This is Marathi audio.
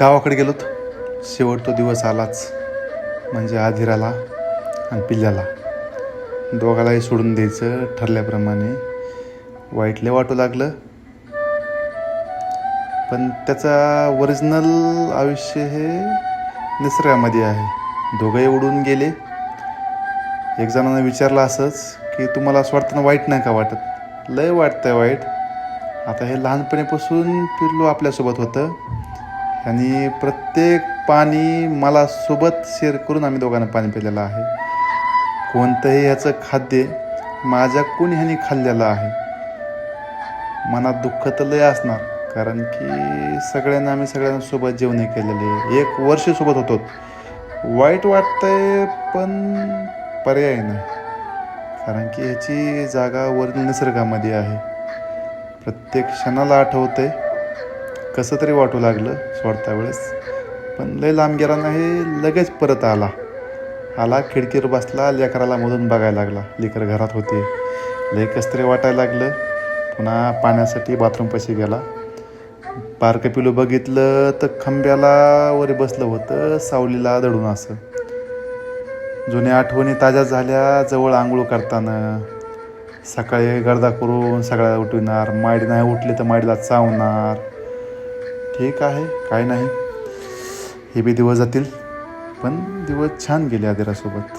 गावाकडे गेलोत. शेवट तो दिवस आलाच. म्हणजे आधिराला आणि पिल्ल्याला दोघालाही सोडून द्यायचं ठरल्याप्रमाणे. वाईट लय वाटू लागलं, पण त्याचा ओरिजिनल आयुष्य हे निसर्गामध्ये आहे. दोघंही उडून गेले. एक जणांना विचारलं असंच की तुम्हाला असं वाटतं ना, वाईट नाही का वाटत? लय वाटतंय वाईट. आता हे लहानपणीपासून पिल्लू आपल्यासोबत होतं आणि प्रत्येक पाणी मला सोबत शेअर करून आम्ही दोघांना पाणी पिलेलं आहे. कोणतंही ह्याचं खाद्य माझ्याकडून ह्याने खाल्लेलं आहे. मनात दुःख तर लय असणार, कारण की आम्ही सगळ्यांसोबत जेवणे केलेले, 1 वर्ष सोबत होतो. वाईट वाटतंय पण पर्याय नाही, कारण की ह्याची जागा वर निसर्गामध्ये आहे. प्रत्येक क्षणाला आठवतंय. कसं तरी वाटू लागलं सोडता वेळेस, पण लय लांब गेला नाही. लगेच परत आला खिडकीवर बसला, लेकराला मधून बघायला लागला. लेकर घरात होते. लय कसं तरी वाटायला लागलं. पुन्हा पाण्यासाठी बाथरूमपाशी गेला. बारकं पिलू बघितलं तर खांब्याला वर बसलं होतं, सावलीला दडून. असं जुन्या आठवणी ताज्या झाल्या. जवळ आंघोळ करताना सकाळी गर्दा करून सगळ्या उठविणार, माडी नाही उठली तर माडीला चावणार. ठीक आहे, काय नाही, हे बी दिवस जातील. पण दिवस छान गेले आदिरासोबत.